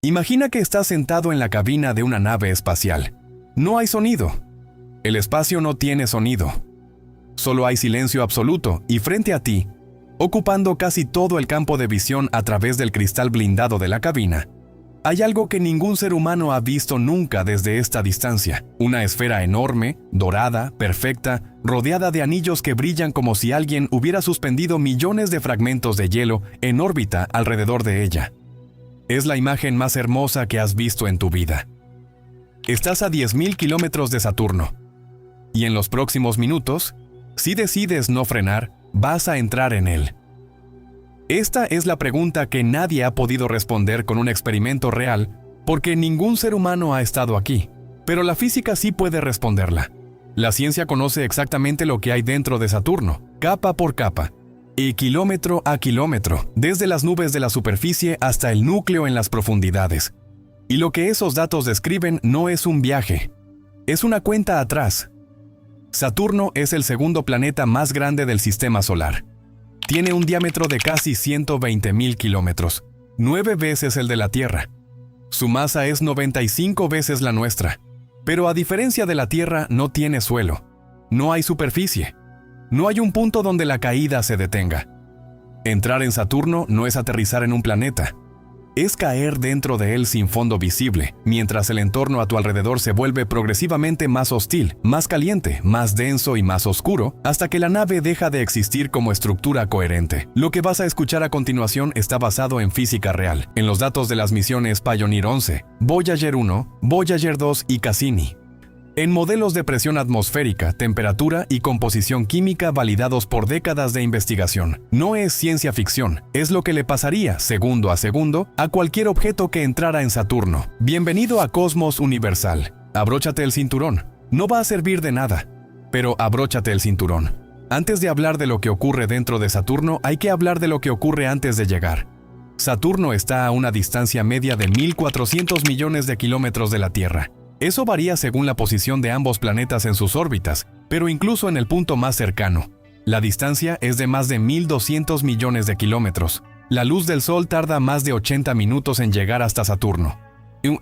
Imagina que estás sentado en la cabina de una nave espacial. No hay sonido. El espacio no tiene sonido. Solo hay silencio absoluto y frente a ti, ocupando casi todo el campo de visión a través del cristal blindado de la cabina, hay algo que ningún ser humano ha visto nunca desde esta distancia. Una esfera enorme, dorada, perfecta, rodeada de anillos que brillan como si alguien hubiera suspendido millones de fragmentos de hielo en órbita alrededor de ella. Es la imagen más hermosa que has visto en tu vida. Estás a 10.000 kilómetros de Saturno. Y en los próximos minutos, si decides no frenar, vas a entrar en él. Esta es la pregunta que nadie ha podido responder con un experimento real, porque ningún ser humano ha estado aquí. Pero la física sí puede responderla. La ciencia conoce exactamente lo que hay dentro de Saturno, capa por capa, y kilómetro a kilómetro, desde las nubes de la superficie hasta el núcleo en las profundidades. Y lo que esos datos describen no es un viaje, es una cuenta atrás. Saturno es el segundo planeta más grande del sistema solar. Tiene un diámetro de casi 120.000 kilómetros, 9 veces el de la Tierra. Su masa es 95 veces la nuestra. Pero a diferencia de la Tierra, no tiene suelo. No hay superficie. No hay un punto donde la caída se detenga. Entrar en Saturno no es aterrizar en un planeta. Es caer dentro de él sin fondo visible, mientras el entorno a tu alrededor se vuelve progresivamente más hostil, más caliente, más denso y más oscuro, hasta que la nave deja de existir como estructura coherente. Lo que vas a escuchar a continuación está basado en física real, en los datos de las misiones Pioneer 11, Voyager 1, Voyager 2 y Cassini. En modelos de presión atmosférica, temperatura y composición química validados por décadas de investigación. No es ciencia ficción, es lo que le pasaría, segundo a segundo, a cualquier objeto que entrara en Saturno. Bienvenido a Cosmos Universal. Abróchate el cinturón. No va a servir de nada, pero abróchate el cinturón. Antes de hablar de lo que ocurre dentro de Saturno, hay que hablar de lo que ocurre antes de llegar. Saturno está a una distancia media de 1.400 millones de kilómetros de la Tierra. Eso varía según la posición de ambos planetas en sus órbitas, pero incluso en el punto más cercano. La distancia es de más de 1.200 millones de kilómetros. La luz del Sol tarda más de 80 minutos en llegar hasta Saturno.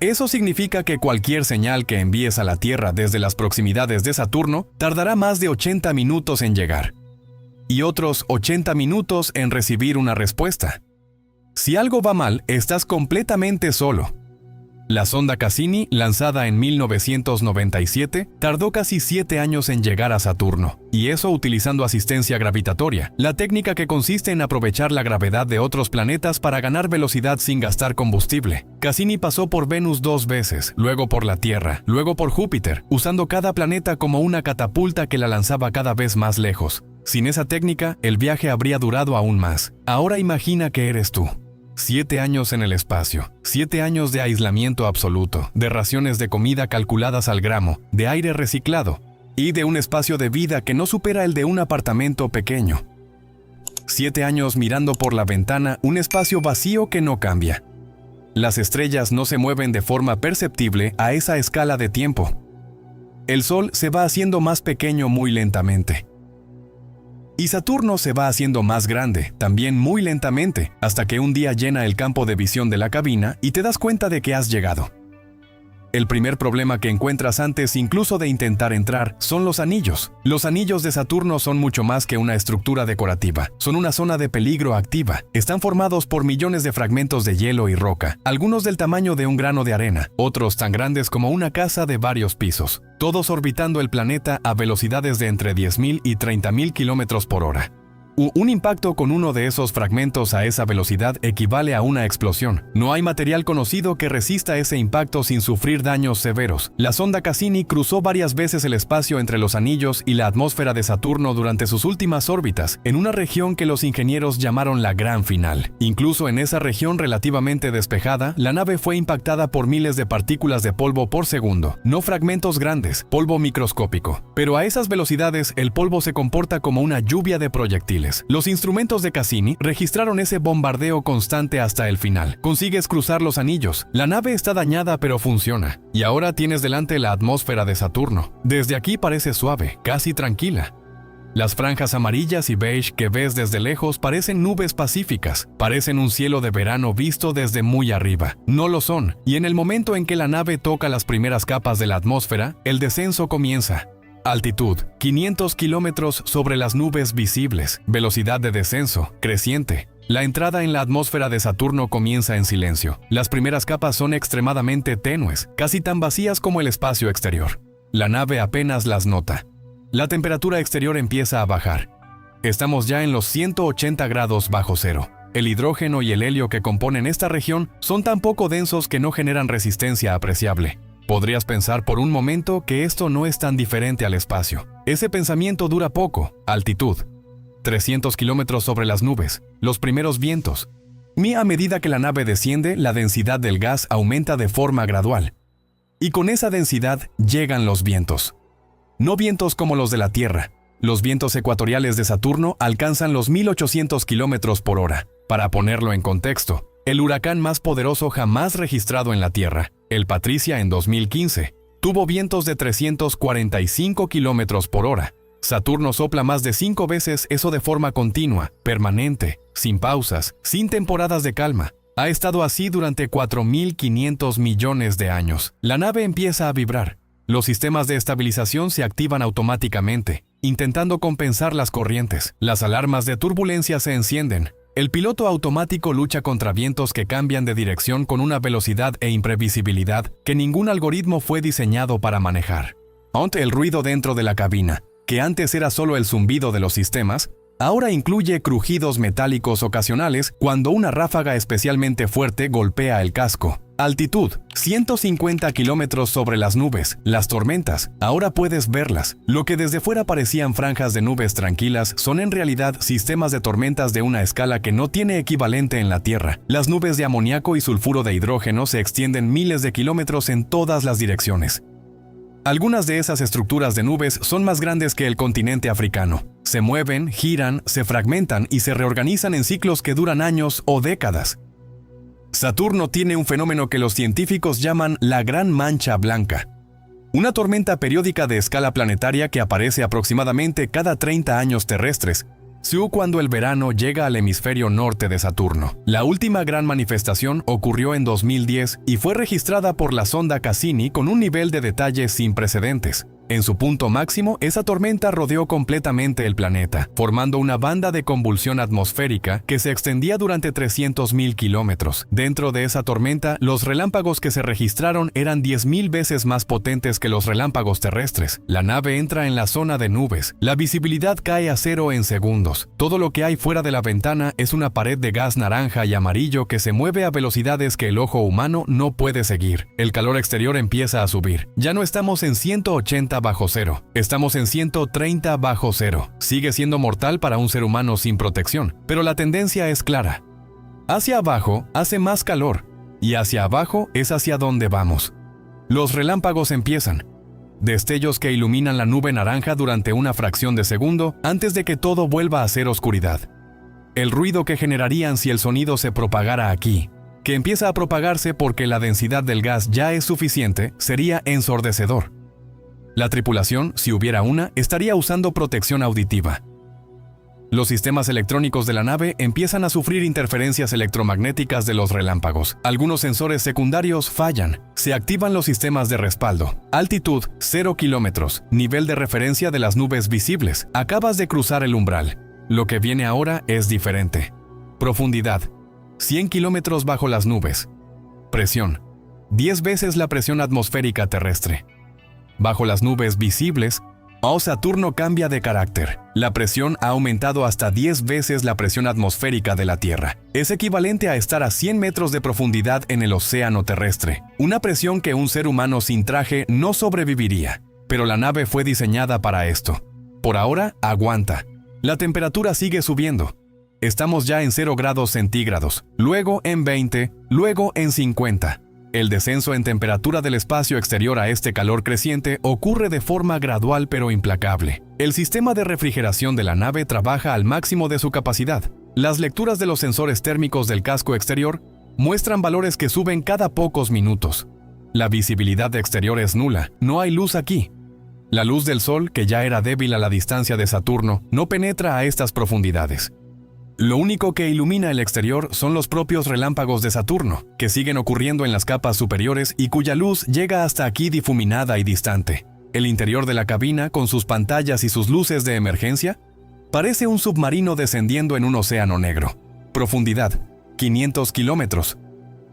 Eso significa que cualquier señal que envíes a la Tierra desde las proximidades de Saturno tardará más de 80 minutos en llegar. Y otros 80 minutos en recibir una respuesta. Si algo va mal, estás completamente solo. La sonda Cassini, lanzada en 1997, tardó casi 7 años en llegar a Saturno, y eso utilizando asistencia gravitatoria, la técnica que consiste en aprovechar la gravedad de otros planetas para ganar velocidad sin gastar combustible. Cassini pasó por Venus 2 veces, luego por la Tierra, luego por Júpiter, usando cada planeta como una catapulta que la lanzaba cada vez más lejos. Sin esa técnica, el viaje habría durado aún más. Ahora imagina que eres tú. 7 años en el espacio, 7 años de aislamiento absoluto, de raciones de comida calculadas al gramo, de aire reciclado y de un espacio de vida que no supera el de un apartamento pequeño. 7 años mirando por la ventana un espacio vacío que no cambia. Las estrellas no se mueven de forma perceptible a esa escala de tiempo. El Sol se va haciendo más pequeño muy lentamente. Y Saturno se va haciendo más grande, también muy lentamente, hasta que un día llena el campo de visión de la cabina y te das cuenta de que has llegado. El primer problema que encuentras antes incluso de intentar entrar son los anillos. Los anillos de Saturno son mucho más que una estructura decorativa. Son una zona de peligro activa. Están formados por millones de fragmentos de hielo y roca, algunos del tamaño de un grano de arena, otros tan grandes como una casa de varios pisos, todos orbitando el planeta a velocidades de entre 10.000 y 30.000 kilómetros por hora. Un impacto con uno de esos fragmentos a esa velocidad equivale a una explosión. No hay material conocido que resista ese impacto sin sufrir daños severos. La sonda Cassini cruzó varias veces el espacio entre los anillos y la atmósfera de Saturno durante sus últimas órbitas, en una región que los ingenieros llamaron la Gran Final. Incluso en esa región relativamente despejada, la nave fue impactada por miles de partículas de polvo por segundo. No fragmentos grandes, polvo microscópico. Pero a esas velocidades, el polvo se comporta como una lluvia de proyectiles. Los instrumentos de Cassini registraron ese bombardeo constante hasta el final. Consigues cruzar los anillos. La nave está dañada pero funciona. Y ahora tienes delante la atmósfera de Saturno. Desde aquí parece suave, casi tranquila. Las franjas amarillas y beige que ves desde lejos parecen nubes pacíficas, parecen un cielo de verano visto desde muy arriba. No lo son, y en el momento en que la nave toca las primeras capas de la atmósfera, el descenso comienza. Altitud, 500 kilómetros sobre las nubes visibles. Velocidad de descenso, creciente. La entrada en la atmósfera de Saturno comienza en silencio. Las primeras capas son extremadamente tenues, casi tan vacías como el espacio exterior. La nave apenas las nota. La temperatura exterior empieza a bajar. Estamos ya en los 180 grados bajo cero. El hidrógeno y el helio que componen esta región son tan poco densos que no generan resistencia apreciable. Podrías pensar por un momento que esto no es tan diferente al espacio. Ese pensamiento dura poco. Altitud. 300 kilómetros sobre las nubes. Los primeros vientos. A medida que la nave desciende, la densidad del gas aumenta de forma gradual. Y con esa densidad llegan los vientos. No vientos como los de la Tierra. Los vientos ecuatoriales de Saturno alcanzan los 1800 kilómetros por hora. Para ponerlo en contexto, el huracán más poderoso jamás registrado en la Tierra, el Patricia en 2015, tuvo vientos de 345 kilómetros por hora. Saturno sopla más de 5 veces eso de forma continua, permanente, sin pausas, sin temporadas de calma. Ha estado así durante 4.500 millones de años. La nave empieza a vibrar. Los sistemas de estabilización se activan automáticamente, intentando compensar las corrientes. Las alarmas de turbulencia se encienden. El piloto automático lucha contra vientos que cambian de dirección con una velocidad e imprevisibilidad que ningún algoritmo fue diseñado para manejar. Ante el ruido dentro de la cabina, que antes era solo el zumbido de los sistemas, ahora incluye crujidos metálicos ocasionales cuando una ráfaga especialmente fuerte golpea el casco. Altitud, 150 kilómetros sobre las nubes. Las tormentas, ahora puedes verlas. Lo que desde fuera parecían franjas de nubes tranquilas son en realidad sistemas de tormentas de una escala que no tiene equivalente en la Tierra. Las nubes de amoníaco y sulfuro de hidrógeno se extienden miles de kilómetros en todas las direcciones. Algunas de esas estructuras de nubes son más grandes que el continente africano. Se mueven, giran, se fragmentan y se reorganizan en ciclos que duran años o décadas. Saturno tiene un fenómeno que los científicos llaman la Gran Mancha Blanca. Una tormenta periódica de escala planetaria que aparece aproximadamente cada 30 años terrestres, cuando el verano llega al hemisferio norte de Saturno. La última gran manifestación ocurrió en 2010 y fue registrada por la sonda Cassini con un nivel de detalle sin precedentes. En su punto máximo, esa tormenta rodeó completamente el planeta, formando una banda de convulsión atmosférica que se extendía durante 300.000 kilómetros. Dentro de esa tormenta, los relámpagos que se registraron eran 10.000 veces más potentes que los relámpagos terrestres. La nave entra en la zona de nubes. La visibilidad cae a 0 en segundos. Todo lo que hay fuera de la ventana es una pared de gas naranja y amarillo que se mueve a velocidades que el ojo humano no puede seguir. El calor exterior empieza a subir. Ya no estamos en 180 bajo cero. Estamos en 130 bajo cero. Sigue siendo mortal para un ser humano sin protección, pero la tendencia es clara. Hacia abajo hace más calor, y hacia abajo es hacia donde vamos. Los relámpagos empiezan. Destellos que iluminan la nube naranja durante una fracción de segundo antes de que todo vuelva a ser oscuridad. El ruido que generarían si el sonido se propagara aquí, que empieza a propagarse porque la densidad del gas ya es suficiente, sería ensordecedor. La tripulación, si hubiera una, estaría usando protección auditiva. Los sistemas electrónicos de la nave empiezan a sufrir interferencias electromagnéticas de los relámpagos. Algunos sensores secundarios fallan. Se activan los sistemas de respaldo. Altitud, 0 kilómetros. Nivel de referencia de las nubes visibles. Acabas de cruzar el umbral. Lo que viene ahora es diferente. Profundidad, 100 kilómetros bajo las nubes. Presión, 10 veces la presión atmosférica terrestre. Bajo las nubes visibles, Saturno cambia de carácter. La presión ha aumentado hasta 10 veces la presión atmosférica de la Tierra. Es equivalente a estar a 100 metros de profundidad en el océano terrestre. Una presión que un ser humano sin traje no sobreviviría. Pero la nave fue diseñada para esto. Por ahora, aguanta. La temperatura sigue subiendo. Estamos ya en 0 grados centígrados, luego en 20, luego en 50. El descenso en temperatura del espacio exterior a este calor creciente ocurre de forma gradual pero implacable. El sistema de refrigeración de la nave trabaja al máximo de su capacidad. Las lecturas de los sensores térmicos del casco exterior muestran valores que suben cada pocos minutos. La visibilidad exterior es nula, no hay luz aquí. La luz del Sol, que ya era débil a la distancia de Saturno, no penetra a estas profundidades. Lo único que ilumina el exterior son los propios relámpagos de Saturno, que siguen ocurriendo en las capas superiores y cuya luz llega hasta aquí difuminada y distante. El interior de la cabina, con sus pantallas y sus luces de emergencia, parece un submarino descendiendo en un océano negro. Profundidad, 500 kilómetros.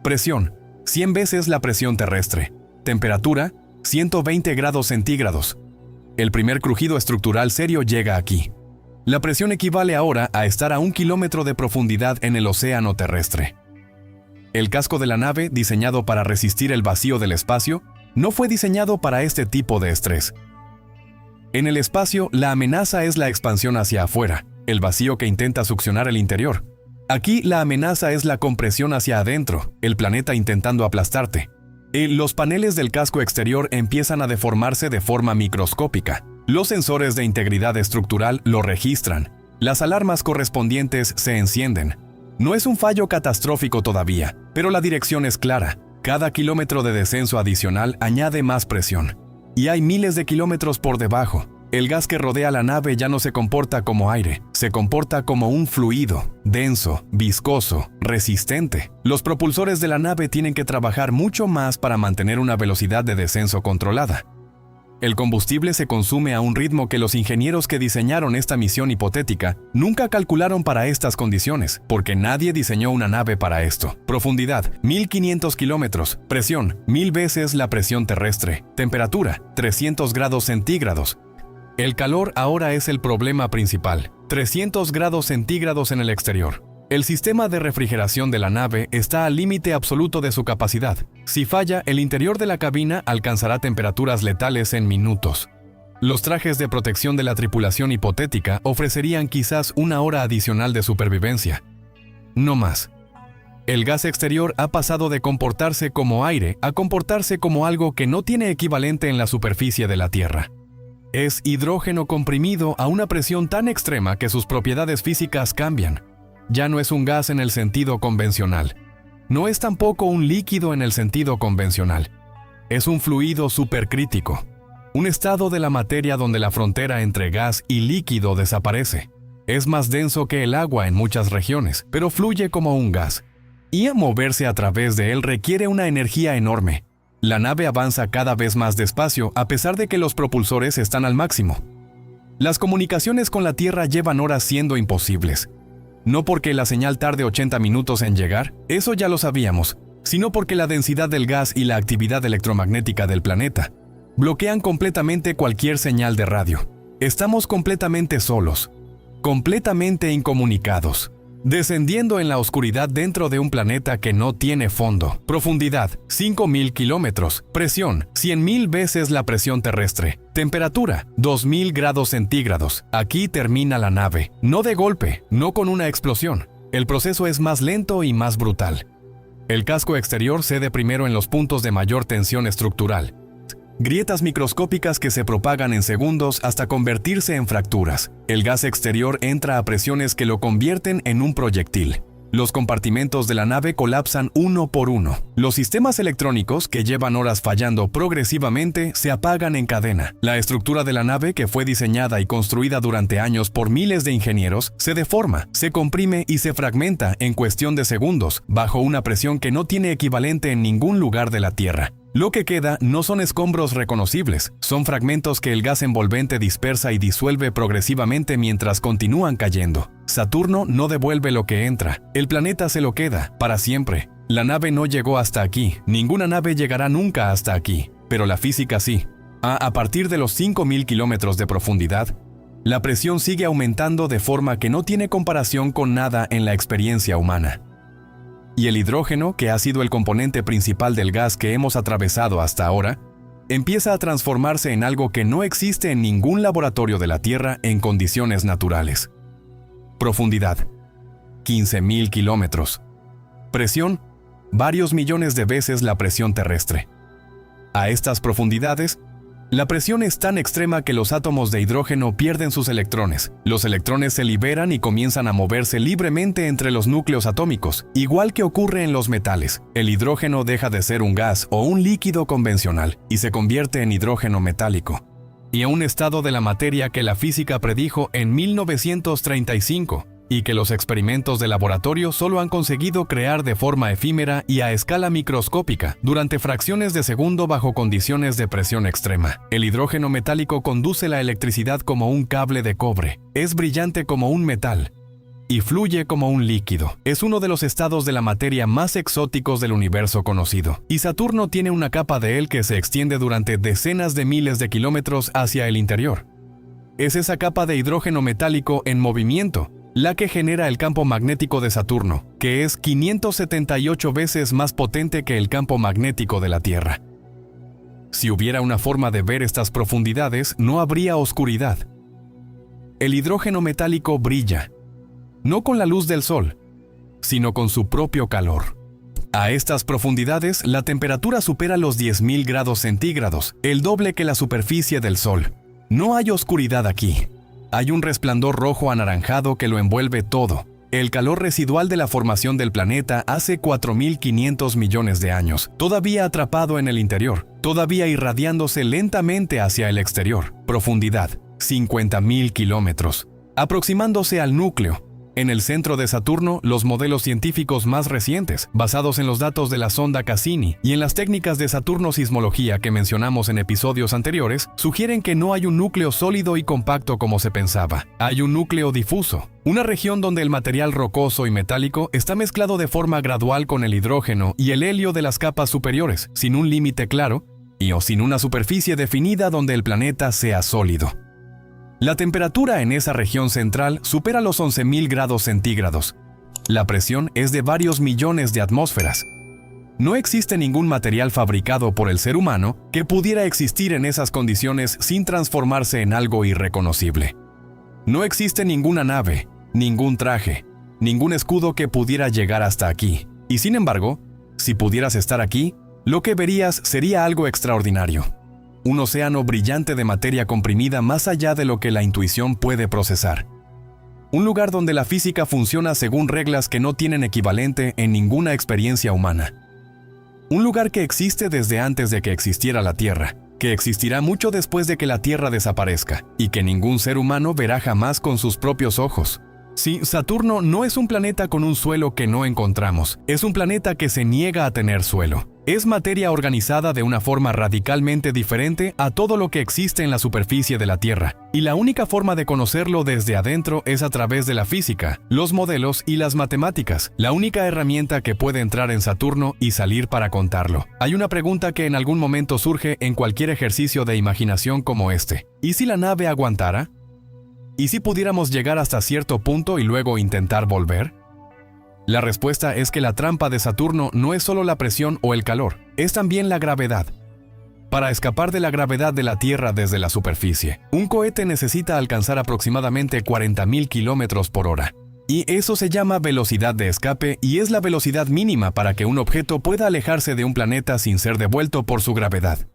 Presión, 100 veces la presión terrestre. Temperatura, 120 grados centígrados. El primer crujido estructural serio llega aquí. La presión equivale ahora a estar a 1 kilómetro de profundidad en el océano terrestre. El casco de la nave, diseñado para resistir el vacío del espacio, no fue diseñado para este tipo de estrés. En el espacio, la amenaza es la expansión hacia afuera, el vacío que intenta succionar el interior. Aquí, la amenaza es la compresión hacia adentro, el planeta intentando aplastarte. Los paneles del casco exterior empiezan a deformarse de forma microscópica. Los sensores de integridad estructural lo registran. Las alarmas correspondientes se encienden. No es un fallo catastrófico todavía, pero la dirección es clara. Cada kilómetro de descenso adicional añade más presión. Y hay miles de kilómetros por debajo. El gas que rodea la nave ya no se comporta como aire, se comporta como un fluido, denso, viscoso, resistente. Los propulsores de la nave tienen que trabajar mucho más para mantener una velocidad de descenso controlada. El combustible se consume a un ritmo que los ingenieros que diseñaron esta misión hipotética nunca calcularon para estas condiciones, porque nadie diseñó una nave para esto. Profundidad, 1500 kilómetros. Presión, 1000 veces la presión terrestre. Temperatura, 300 grados centígrados. El calor ahora es el problema principal. 300 grados centígrados en el exterior. El sistema de refrigeración de la nave está al límite absoluto de su capacidad. Si falla, el interior de la cabina alcanzará temperaturas letales en minutos. Los trajes de protección de la tripulación hipotética ofrecerían quizás 1 hora adicional de supervivencia. No más. El gas exterior ha pasado de comportarse como aire a comportarse como algo que no tiene equivalente en la superficie de la Tierra. Es hidrógeno comprimido a una presión tan extrema que sus propiedades físicas cambian. Ya no es un gas en el sentido convencional. No es tampoco un líquido en el sentido convencional. Es un fluido supercrítico. Un estado de la materia donde la frontera entre gas y líquido desaparece. Es más denso que el agua en muchas regiones, pero fluye como un gas. Y a moverse a través de él requiere una energía enorme. La nave avanza cada vez más despacio a pesar de que los propulsores están al máximo. Las comunicaciones con la Tierra llevan horas siendo imposibles. No porque la señal tarde 80 minutos en llegar, eso ya lo sabíamos, sino porque la densidad del gas y la actividad electromagnética del planeta bloquean completamente cualquier señal de radio. Estamos completamente solos, completamente incomunicados, descendiendo en la oscuridad dentro de un planeta que no tiene fondo. Profundidad, 5000 kilómetros. Presión, 100.000 veces la presión terrestre. Temperatura, 2000 grados centígrados. Aquí termina la nave. No de golpe, no con una explosión. El proceso es más lento y más brutal. El casco exterior cede primero en los puntos de mayor tensión estructural. Grietas microscópicas que se propagan en segundos hasta convertirse en fracturas. El gas exterior entra a presiones que lo convierten en un proyectil. Los compartimentos de la nave colapsan uno por uno. Los sistemas electrónicos, que llevan horas fallando progresivamente, se apagan en cadena. La estructura de la nave, que fue diseñada y construida durante años por miles de ingenieros, se deforma, se comprime y se fragmenta en cuestión de segundos, bajo una presión que no tiene equivalente en ningún lugar de la Tierra. Lo que queda no son escombros reconocibles, son fragmentos que el gas envolvente dispersa y disuelve progresivamente mientras continúan cayendo. Saturno no devuelve lo que entra, el planeta se lo queda, para siempre. La nave no llegó hasta aquí, ninguna nave llegará nunca hasta aquí, pero la física sí. A partir de los 5000 kilómetros de profundidad, la presión sigue aumentando de forma que no tiene comparación con nada en la experiencia humana. Y el hidrógeno, que ha sido el componente principal del gas que hemos atravesado hasta ahora, empieza a transformarse en algo que no existe en ningún laboratorio de la Tierra en condiciones naturales. Profundidad, 15.000 kilómetros. Presión, varios millones de veces la presión terrestre. A estas profundidades, la presión es tan extrema que los átomos de hidrógeno pierden sus electrones. Los electrones se liberan y comienzan a moverse libremente entre los núcleos atómicos, igual que ocurre en los metales. El hidrógeno deja de ser un gas o un líquido convencional y se convierte en hidrógeno metálico. y a un estado de la materia que la física predijo en 1935 y que los experimentos de laboratorio solo han conseguido crear de forma efímera y a escala microscópica durante fracciones de segundo bajo condiciones de presión extrema. El hidrógeno metálico conduce la electricidad como un cable de cobre, es brillante como un metal y fluye como un líquido. Es uno de los estados de la materia más exóticos del universo conocido. Y Saturno tiene una capa de él que se extiende durante decenas de miles de kilómetros hacia el interior. Es esa capa de hidrógeno metálico en movimiento la que genera el campo magnético de Saturno, que es 578 veces más potente que el campo magnético de la Tierra. Si hubiera una forma de ver estas profundidades, no habría oscuridad. El hidrógeno metálico brilla, no con la luz del sol, sino con su propio calor. A estas profundidades, la temperatura supera los 10.000 grados centígrados, el doble que la superficie del Sol. No hay oscuridad aquí. Hay un resplandor rojo anaranjado que lo envuelve todo. El calor residual de la formación del planeta hace 4.500 millones de años, todavía atrapado en el interior, todavía irradiándose lentamente hacia el exterior. Profundidad, 50.000 kilómetros. Aproximándose al núcleo. En el centro de Saturno, los modelos científicos más recientes, basados en los datos de la sonda Cassini y en las técnicas de Saturno-sismología que mencionamos en episodios anteriores, sugieren que no hay un núcleo sólido y compacto como se pensaba. Hay un núcleo difuso, una región donde el material rocoso y metálico está mezclado de forma gradual con el hidrógeno y el helio de las capas superiores, sin un límite claro o sin una superficie definida donde el planeta sea sólido. La temperatura en esa región central supera los 11.000 grados centígrados. La presión es de varios millones de atmósferas. No existe ningún material fabricado por el ser humano que pudiera existir en esas condiciones sin transformarse en algo irreconocible. No existe ninguna nave, ningún traje, ningún escudo que pudiera llegar hasta aquí. Y sin embargo, si pudieras estar aquí, lo que verías sería algo extraordinario. Un océano brillante de materia comprimida más allá de lo que la intuición puede procesar. Un lugar donde la física funciona según reglas que no tienen equivalente en ninguna experiencia humana. Un lugar que existe desde antes de que existiera la Tierra, que existirá mucho después de que la Tierra desaparezca, y que ningún ser humano verá jamás con sus propios ojos. Sí, Saturno no es un planeta con un suelo que no encontramos, es un planeta que se niega a tener suelo. Es materia organizada de una forma radicalmente diferente a todo lo que existe en la superficie de la Tierra, y la única forma de conocerlo desde adentro es a través de la física, los modelos y las matemáticas, la única herramienta que puede entrar en Saturno y salir para contarlo. Hay una pregunta que en algún momento surge en cualquier ejercicio de imaginación como este. ¿Y si la nave aguantara? ¿Y si pudiéramos llegar hasta cierto punto y luego intentar volver? La respuesta es que la trampa de Saturno no es solo la presión o el calor, es también la gravedad. Para escapar de la gravedad de la Tierra desde la superficie, un cohete necesita alcanzar aproximadamente 40.000 kilómetros por hora. Y eso se llama velocidad de escape y es la velocidad mínima para que un objeto pueda alejarse de un planeta sin ser devuelto por su gravedad.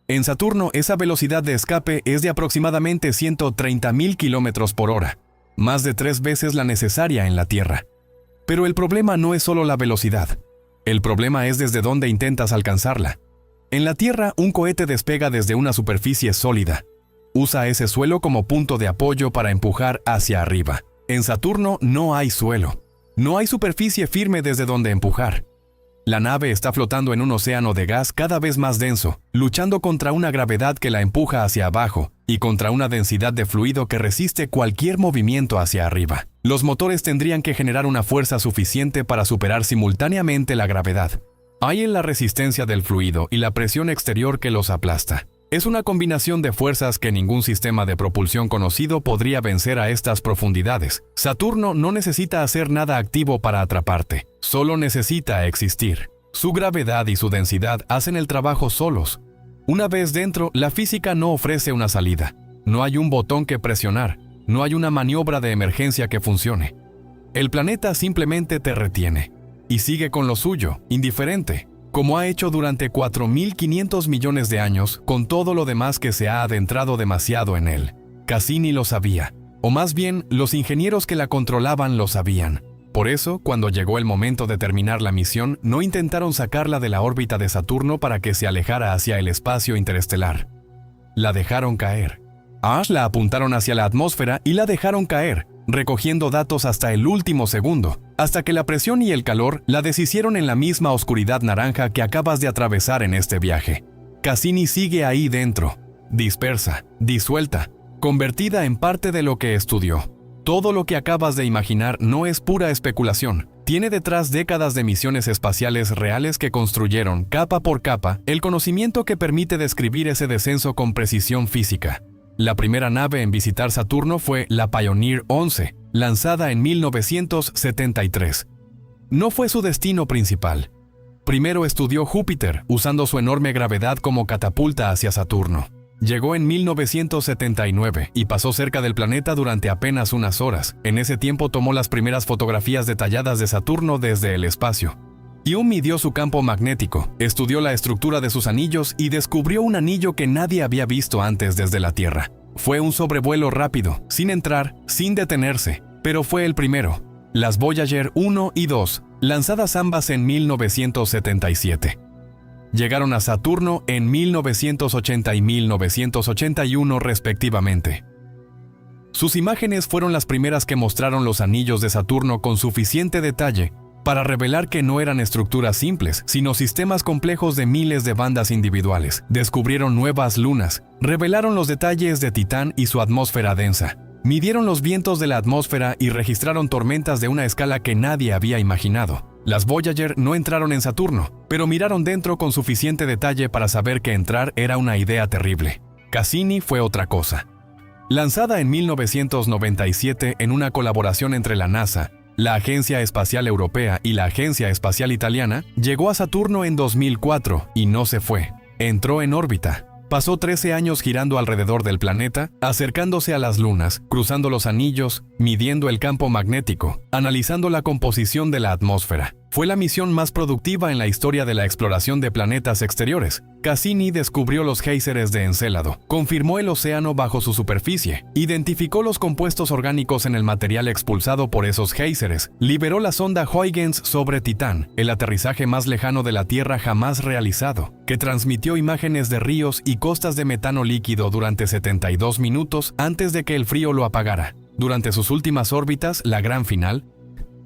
En Saturno, esa velocidad de escape es de aproximadamente 130.000 kilómetros por hora, más de 3 veces la necesaria en la Tierra. Pero el problema no es solo la velocidad. El problema es desde dónde intentas alcanzarla. En la Tierra, un cohete despega desde una superficie sólida. Usa ese suelo como punto de apoyo para empujar hacia arriba. En Saturno no hay suelo. No hay superficie firme desde donde empujar. La nave está flotando en un océano de gas cada vez más denso, luchando contra una gravedad que la empuja hacia abajo y contra una densidad de fluido que resiste cualquier movimiento hacia arriba. Los motores tendrían que generar una fuerza suficiente para superar simultáneamente la gravedad. Hay en la resistencia del fluido y la presión exterior que los aplasta. Es una combinación de fuerzas que ningún sistema de propulsión conocido podría vencer a estas profundidades. Saturno no necesita hacer nada activo para atraparte, solo necesita existir. Su gravedad y su densidad hacen el trabajo solos. Una vez dentro, la física no ofrece una salida. No hay un botón que presionar, no hay una maniobra de emergencia que funcione. El planeta simplemente te retiene y sigue con lo suyo, indiferente, como ha hecho durante 4.500 millones de años con todo lo demás que se ha adentrado demasiado en él. Cassini lo sabía, o más bien, los ingenieros que la controlaban lo sabían. Por eso, cuando llegó el momento de terminar la misión, no intentaron sacarla de la órbita de Saturno para que se alejara hacia el espacio interestelar. la dejaron caer. La apuntaron hacia la atmósfera y la dejaron caer, recogiendo datos hasta el último segundo, hasta que la presión y el calor la deshicieron en la misma oscuridad naranja que acabas de atravesar en este viaje. Cassini sigue ahí dentro, dispersa, disuelta, convertida en parte de lo que estudió. Todo lo que acabas de imaginar no es pura especulación. Tiene detrás décadas de misiones espaciales reales que construyeron, capa por capa, el conocimiento que permite describir ese descenso con precisión física. La primera nave en visitar Saturno fue la Pioneer 11, lanzada en 1973. No fue su destino principal. Primero estudió Júpiter, usando su enorme gravedad como catapulta hacia Saturno. Llegó en 1979 y pasó cerca del planeta durante apenas unas horas. En ese tiempo tomó las primeras fotografías detalladas de Saturno desde el espacio. Midió su campo magnético, estudió la estructura de sus anillos y descubrió un anillo que nadie había visto antes desde la Tierra. Fue un sobrevuelo rápido, sin entrar, sin detenerse, pero fue el primero. Las Voyager 1 y 2, lanzadas ambas en 1977. Llegaron a Saturno en 1980 y 1981 respectivamente. Sus imágenes fueron las primeras que mostraron los anillos de Saturno con suficiente detalle para revelar que no eran estructuras simples, sino sistemas complejos de miles de bandas individuales. Descubrieron nuevas lunas, revelaron los detalles de Titán y su atmósfera densa, midieron los vientos de la atmósfera y registraron tormentas de una escala que nadie había imaginado. Las Voyager no entraron en Saturno, pero miraron dentro con suficiente detalle para saber que entrar era una idea terrible. Cassini fue otra cosa. Lanzada en 1997 en una colaboración entre la NASA, la Agencia Espacial Europea y la Agencia Espacial Italiana, llegó a Saturno en 2004 y no se fue. Entró en órbita. Pasó 13 años girando alrededor del planeta, acercándose a las lunas, cruzando los anillos, midiendo el campo magnético, analizando la composición de la atmósfera. Fue la misión más productiva en la historia de la exploración de planetas exteriores. Cassini descubrió los géiseres de Encélado, confirmó el océano bajo su superficie, identificó los compuestos orgánicos en el material expulsado por esos géiseres, liberó la sonda Huygens sobre Titán, el aterrizaje más lejano de la Tierra jamás realizado, que transmitió imágenes de ríos y costas de metano líquido durante 72 minutos antes de que el frío lo apagara. Durante sus últimas órbitas, la gran final,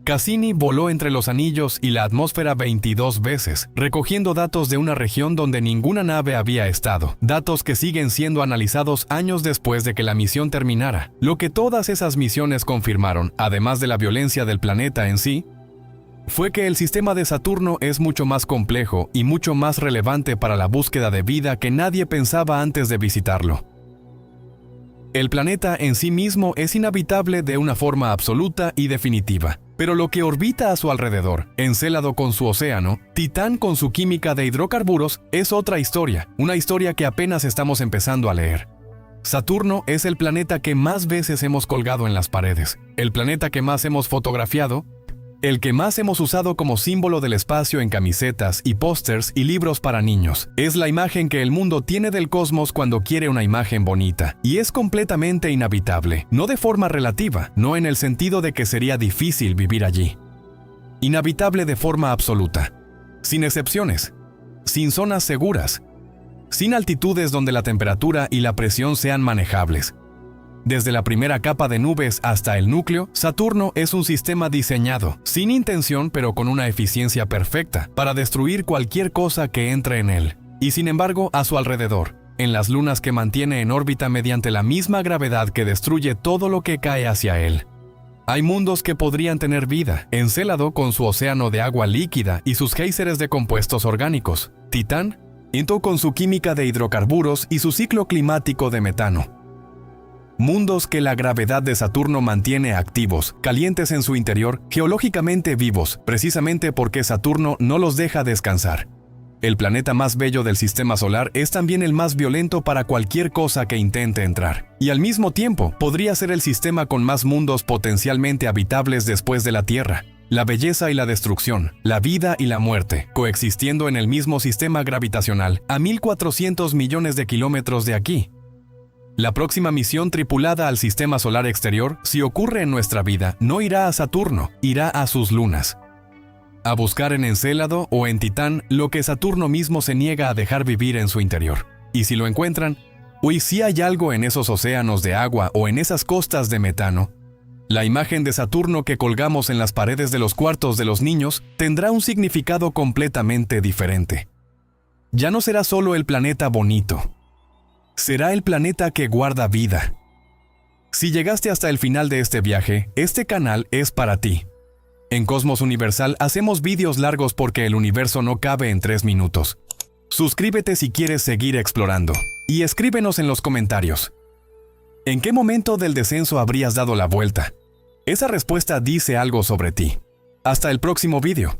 Cassini voló entre los anillos y la atmósfera 22 veces, recogiendo datos de una región donde ninguna nave había estado, datos que siguen siendo analizados años después de que la misión terminara. Lo que todas esas misiones confirmaron, además de la violencia del planeta en sí, fue que el sistema de Saturno es mucho más complejo y mucho más relevante para la búsqueda de vida que nadie pensaba antes de visitarlo. El planeta en sí mismo es inhabitable de una forma absoluta y definitiva, pero lo que orbita a su alrededor, Encélado con su océano, Titán con su química de hidrocarburos, es otra historia, una historia que apenas estamos empezando a leer. Saturno es el planeta que más veces hemos colgado en las paredes, el planeta que más hemos fotografiado, el que más hemos usado como símbolo del espacio en camisetas y pósters y libros para niños. Es la imagen que el mundo tiene del cosmos cuando quiere una imagen bonita, y es completamente inhabitable, no de forma relativa, no en el sentido de que sería difícil vivir allí. Inhabitable de forma absoluta, sin excepciones, sin zonas seguras, sin altitudes donde la temperatura y la presión sean manejables. Desde la primera capa de nubes hasta el núcleo, Saturno es un sistema diseñado, sin intención pero con una eficiencia perfecta, para destruir cualquier cosa que entre en él. Y sin embargo, a su alrededor, en las lunas que mantiene en órbita mediante la misma gravedad que destruye todo lo que cae hacia él, hay mundos que podrían tener vida. Encélado con su océano de agua líquida y sus géiseres de compuestos orgánicos. Titán, con su química de hidrocarburos y su ciclo climático de metano. Mundos que la gravedad de Saturno mantiene activos, calientes en su interior, geológicamente vivos, precisamente porque Saturno no los deja descansar. El planeta más bello del sistema solar es también el más violento para cualquier cosa que intente entrar. Y al mismo tiempo, podría ser el sistema con más mundos potencialmente habitables después de la Tierra. La belleza y la destrucción, la vida y la muerte, coexistiendo en el mismo sistema gravitacional, a 1.400 millones de kilómetros de aquí. La próxima misión tripulada al sistema solar exterior, si ocurre en nuestra vida, no irá a Saturno, irá a sus lunas. A buscar en Encélado o en Titán lo que Saturno mismo se niega a dejar vivir en su interior. Y si lo encuentran, O y si hay algo en esos océanos de agua o en esas costas de metano, la imagen de Saturno que colgamos en las paredes de los cuartos de los niños tendrá un significado completamente diferente. Ya no será solo el planeta bonito, será el planeta que guarda vida. Si llegaste hasta el final de este viaje, este canal es para ti. En Cosmos Universal hacemos vídeos largos porque el universo no cabe en 3 minutos. Suscríbete si quieres seguir explorando y escríbenos en los comentarios. ¿En qué momento del descenso habrías dado la vuelta? Esa respuesta dice algo sobre ti. Hasta el próximo vídeo.